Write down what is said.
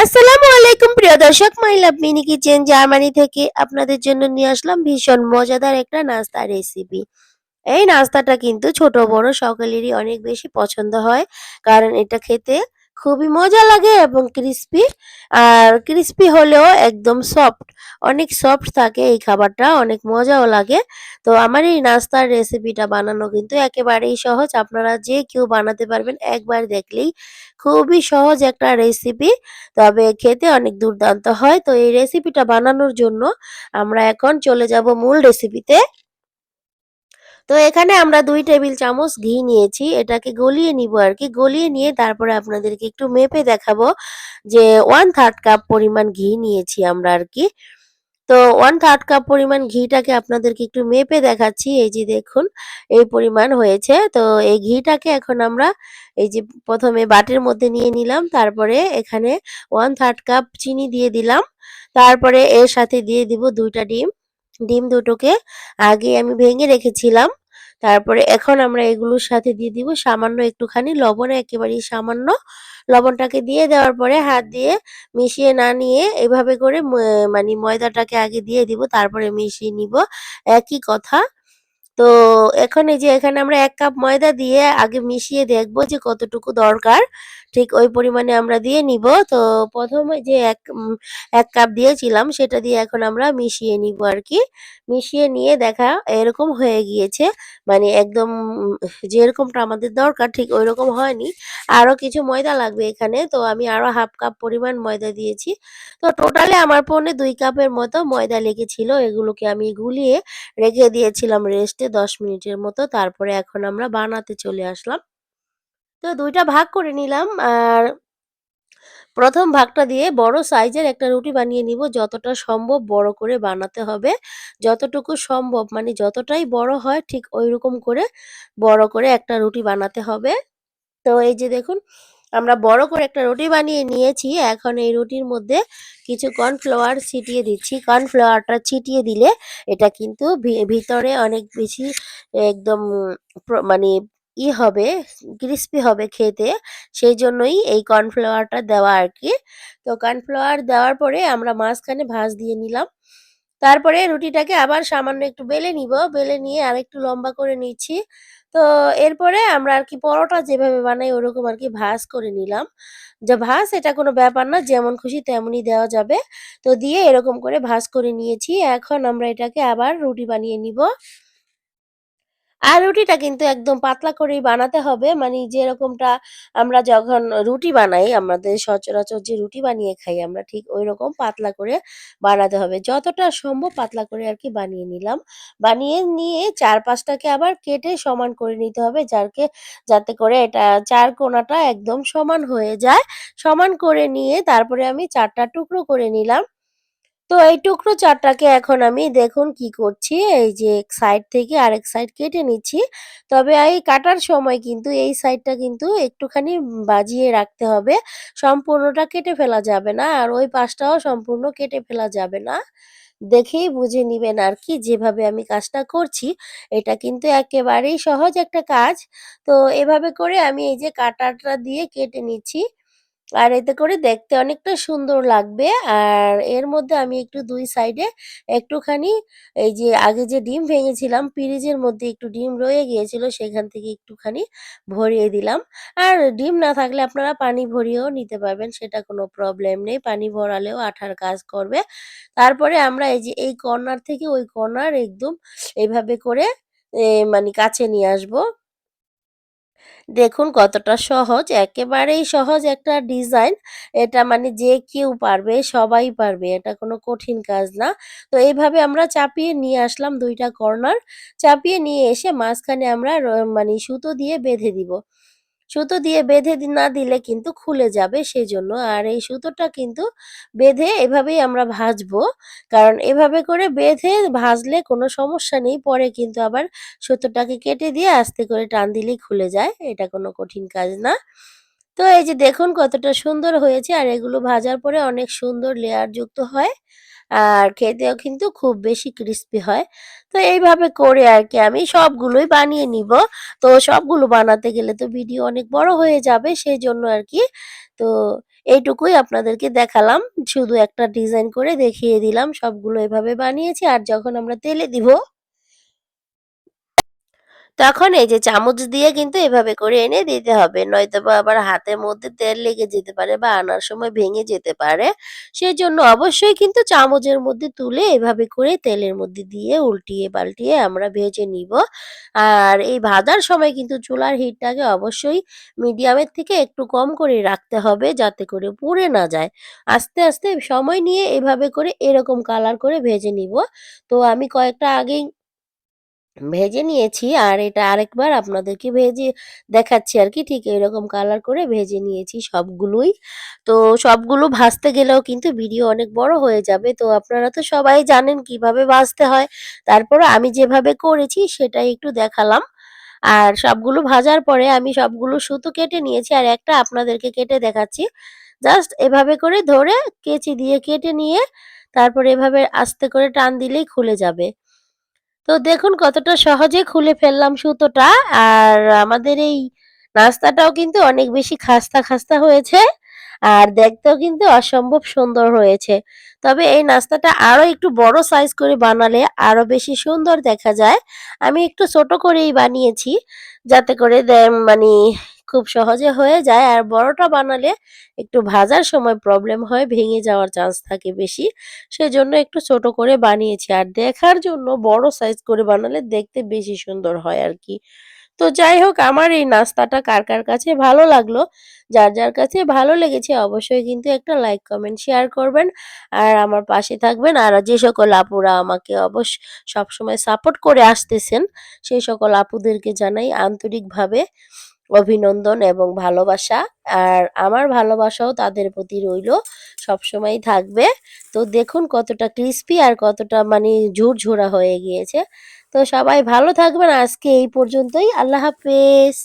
আসসালামু আলাইকুম প্রিয় দর্শক, মাই লাভ মিনি কিচেন জার্মানি থেকে আপনাদের জন্য নিয়ে আসলাম ভীষণ মজাদার একটা নাস্তা রেসিপি। এই নাস্তাটা কিন্তু ছোট বড় সকলেরই অনেক বেশি পছন্দ হয়, কারণ এটা খেতে খুবই মজা লাগে এবং ক্রিস্পি। আর ক্রিস্পি হলেও একদম সফট, অনেক সফট থাকে এই খাবারটা, অনেক মজাও লাগে। তো আমার এই নাস্তার রেসিপিটা বানানো কিন্তু একেবারেই সহজ, আপনারা যে কেউ বানাতে পারবেন একবার দেখলেই। খুবই সহজ একটা রেসিপি, তবে খেতে অনেক দুর্দান্ত হয়। তো এই রেসিপিটা বানানোর জন্য আমরা এখন চলে যাব মূল রেসিপিতে। তো এখানে আমরা ২ টেবিল চামচ ঘি নিয়েছি। এটাকে গলিয়ে নিবো আরকি। গলিয়ে নিয়ে তারপরে আপনাদেরকে একটু মেপে দেখাবো যে 1/3 কাপ পরিমাণ ঘি নিয়েছি আমরা আরকি। তো 1/3 কাপ পরিমাণ ঘিটাকে আপনাদেরকে একটু মেপে দেখাচ্ছি। এই যে দেখুন, এই পরিমাণ হয়েছে। তো এই ঘিটাকে এখন আমরা এই যে ১ম এ বাটির মধ্যে নিয়ে নিলাম। তারপরে এখানে 1/3 কাপ চিনি দিয়ে দিলাম। তারপরে এর সাথে দিয়ে দিব ২ টা ডিম। ডিম দুটোকে আগে আমি ভেঙে রেখেছিলাম। তারপরে এখন আমরা এগুলোর সাথে দিয়ে দিব সামান্য একটুখানি লবণ, একেবারেই সামান্য। লবণটাকে দিয়ে দেওয়ার পরে হাত দিয়ে মিশিয়ে না নিয়ে এভাবে করে মানে ময়দাটাকে আগে দিয়ে দিব, তারপরে মিশিয়ে নিব। একই কথা। তো এখন এই যে এখানে আমরা ১ কাপ ময়দা দিয়ে আগে মিশিয়ে দেখব যে কতটুকু দরকার। ঠিক ওই পরিমাণে আমরা দিয়ে নিব। তো ১ম এ যে ১ কাপ দিয়েছিলাম সেটা দিয়ে এখন আমরা মিশিয়ে নিব আরকি। মিশিয়ে নিয়ে দেখা এরকম হয়ে গিয়েছে। মানে একদম যেরকমটা আমাদের দরকার ঠিক ঐরকম হয়নি। আরো কিছু ময়দা লাগবে এখানে। তো আমি আরো 1/2 কাপ পরিমাণ ময়দা দিয়েছি। তো টোটালি আমার পৌনে ২ কাপের মতো ময়দা লেগেছিল। এগুলোকে আমি গুলিয়ে রেখে দিয়েছিলাম রেস্টে ১০ মিনিটের মতো। তারপরে এখন আমরা বানাতে চলে আসলাম। তো ২ টা ভাগ করে নিলাম। আর ১ম ভাগটা দিয়ে বড় সাইজের একটা রুটি বানিয়ে নিব। যতটা সম্ভব বড় করে বানাতে হবে। যতটুকু সম্ভব মানে যতটাই বড় হয় ঠিক ঐরকম করে বড় করে একটা রুটি বানাতে হবে। তো এই যে দেখুন, আমরা বড় করে একটা রুটি বানিয়ে নিয়েছি। এখন এই রুটির মধ্যে কিছু কর্নফ্লাওয়ার ছিটিয়ে দিচ্ছি। কর্নফ্লাওয়ারটা ছিটিয়ে দিলে এটা কিন্তু ভিতরে অনেক বেশি একদম মানে হবে, ক্রিস্পি হবে খেতে। সেইজন্যই এই কর্নফ্লাওয়ারটা দেওয়া আরকি। তো কর্নফ্লাওয়ার দেওয়ার পরে আমরা মাঝখানে ভাঁজ দিয়ে নিলাম। তারপরে রুটিটাকে আবার সামান্য একটু বেলে নিব। বেলে নিয়ে আরেকটু লম্বা করে নিচ্ছি। তো এরপরে আমরা আরকি পরোটা যেভাবে বানাই ওরকম আরকি ভাঁজ করে নিলাম। যে ভাঁজ এটা কোনো ব্যাপার না, যেমন খুশি তেমনই দেওয়া যাবে। তো দিয়ে এরকম করে ভাঁজ করে নিয়েছি। এখন আমরা এটাকে আবার রুটি বানিয়ে নিব। আর রুটিটা কিন্তু একদম পাতলা করেই বানাতে হবে। মানে যেরকমটা আমরা যখন রুটি বানাই, আমাদের সচরাচর যে রুটি বানিয়ে খাই আমরা ঠিক ঐরকম পাতলা করে বানাতে হবে। যতটা সম্ভব পাতলা করে আরকি বানিয়ে নিলাম। বানিয়ে নিয়ে ৪-৫ টাকে আবার কেটে সমান করে নিতে হবে। যাতে করে এটা ৪ কোণাটা একদম সমান হয়ে যায়। সমান করে নিয়ে তারপরে আমি ৪ টা টুকরো করে নিলাম। তো এই টুকরো ৪ টাকে এখন আমি দেখুন কি করছি, এই যে সাইড থেকে আরেক সাইড কেটে নিচ্ছি। তবে এই কাটার সময় কিন্তু এই সাইডটা কিন্তু একটুখানি বাজিয়ে রাখতে হবে। সম্পূর্ণটা কেটে ফেলা যাবে না। আর ওই পাশটাও সম্পূর্ণ কেটে ফেলা যাবে না। দেখেই বুঝে নিবেন আরকি যেভাবে আমি কাজটা করছি। এটা কিন্তু একেবারেই সহজ একটা কাজ। তো এভাবে করে আমি এই যে কাঁটাটা দিয়ে কেটে নিচ্ছি। আর এতে করে দেখতে অনেকটা সুন্দর লাগবে। আর এর মধ্যে আমি একটু ২ সাইডে একটুখানি এই যে আগে যে ডিম ভেঙেছিলাম, ফ্রিজের মধ্যে একটু ডিম রয়ে গিয়েছিল সেখান থেকে একটুখানি ভরিয়ে দিলাম। আর ডিম না থাকলে আপনারা পানি ভরিয়েও নিতে পারবেন, সেটা কোনো প্রবলেম নেই। পানি ভরালেও আঠার কাজ করবে। তারপরে আমরা এই যে এই কর্নার থেকে ওই কর্নার একদম এভাবে করে মানে কাছে নিয়ে আসবো। দেখুন কতটা সহজ, একেবারেই সহজ একটা ডিজাইন। এটা মানে যে কেউ পারবে, সবাই পারবে। এটা কোনো কঠিন কাজ না। তো এইভাবে আমরা চাপিয়ে নিয়ে আসলাম ২ টা কর্নার। চাপিয়ে নিয়ে এসে মাঝখানে আমরা মানে সুতো দিয়ে বেঁধে দিব। সুতো দিয়ে বেঁধে না দিলে কিন্তু খুলে যাবে সেজন্য। আর এই সুতোটা কিন্তু বেঁধে এভাবেই আমরা ভাজবো। কারণ এভাবে করে বেঁধে ভাজলে কোনো সমস্যা নেই। পরে কিন্তু আবার সুতোটাকে কেটে দিয়ে আস্তে করে টান দিলেই খুলে যায়। এটা কোনো কঠিন কাজ না। তো এই যে দেখুন কতটা সুন্দর হয়েছে, আর এগুলো ভাজার পরে অনেক সুন্দর লেয়ার যুক্ত হয়। আর খেতেও কিন্তু খুব বেশি ক্রিস্পি হয়। তো এইভাবে করে আরকি আমি সবগুলোই বানিয়ে নিব। তো সবগুলো বানাতে গেলে তো ভিডিও অনেক বড় হয়ে যাবে সেজন্য আরকি। তো এইটুকুই আপনাদেরকে দেখালাম। শুধু একটা ডিজাইন করে দেখিয়ে দিলাম। সবগুলো এভাবে বানিয়েছি। আর যখন আমরা তেলে দিব তখন এই যে চামচ দিয়ে কিন্তু এভাবে করে এনে দিতে হবে। নয়তোবা আবার হাতের মধ্যে তেল লেগে যেতে পারে বা আনার সময় ভেঙে যেতে পারে। সেজন্য অবশ্যই কিন্তু চামচের মধ্যে তুলে এভাবে করে তেলের মধ্যে দিয়ে উল্টিয়ে পাল্টিয়ে আমরা ভেজে নিব। আর এই ভাজার সময় কিন্তু চুলার হিটটাকে অবশ্যই মিডিয়ামের থেকে একটু কম করে রাখতে হবে যাতে করে পুড়ে না যায়। আস্তে, আস্তে সময় নিয়ে এভাবে করে এরকম কালার করে ভেজে নিব। তো আমি কয়েকটা আগেই ভেজে নিয়েছি আর এটা আরেকবার আপনাদেরকে ভেজে দেখাচ্ছি আরকি। ঠিক এরকম কালার করে ভেজে নিয়েছি সবগুলোই। তো সবগুলো ভাজতে গেলেও কিন্তু ভিডিও অনেক বড় হয়ে যাবে। তো আপনারা তো সবাই জানেন কিভাবে ভাজতে হয়। তারপরও আমি যেভাবে করেছি সেটাই একটু দেখালাম। আর সবগুলো ভাজার পরে আমি সবগুলো সুতো কেটে নিয়েছি আর একটা আপনাদেরকে কেটে দেখাচ্ছি। জাস্ট এভাবে করে ধরে কেচি দিয়ে কেটে নিয়ে তারপরে এভাবে আস্তে করে টান দিলেই খুলে যাবে। তো দেখুন কতটা সহজে খুলে ফেললাম সুতোটা। আর আমাদের এই নাস্তাটাও কিন্তু অনেক বেশি খাস্তা, খাস্তা হয়েছে। আর দেখতেও কিন্তু অসম্ভব সুন্দর হয়েছে। তবে এই নাস্তাটা আরো একটু বড় সাইজ করে বানালে আরো বেশি সুন্দর দেখা যায়। আমি একটু ছোট করেই বানিয়েছি। যাতে করে মানি খুব সহজে হয়ে যায়। আর বড়টা বানালে একটু ভাজার সময় প্রবলেম হয়, ভেঙে যাওয়ার চান্স থাকে বেশি। সেজন্য একটু ছোট করে বানিয়েছি। আর দেখার জন্য বড় সাইজ করে বানালে দেখতে বেশি সুন্দর হয় আরকি। তো যাই হোক আমার এই নাস্তাটা কার, কার কাছে ভালো লাগলো, যার, যার কাছে ভালো লেগেছে অবশ্যই কিন্তু একটা লাইক, কমেন্ট, শেয়ার করবেন। আর আমার পাশে থাকবেন। আর যে সকল আপুরা আমাকে সবসময় সাপোর্ট করে আসতেছেন, সেই সকল আপুদেরকে জানাই আন্তরিকভাবে অভিনন্দন এবং ভালোবাসা। আর আমার ভালোবাসাও তাদের প্রতি রইলো, সবসময়ই থাকবে। তো দেখুন কতটা ক্রিসপি আর কতটা মানে ঝুরঝুরা হয়ে গিয়েছে। তো সবাই ভালো থাকবেন। আজকে এই পর্যন্তই। আল্লাহ হাফেজ।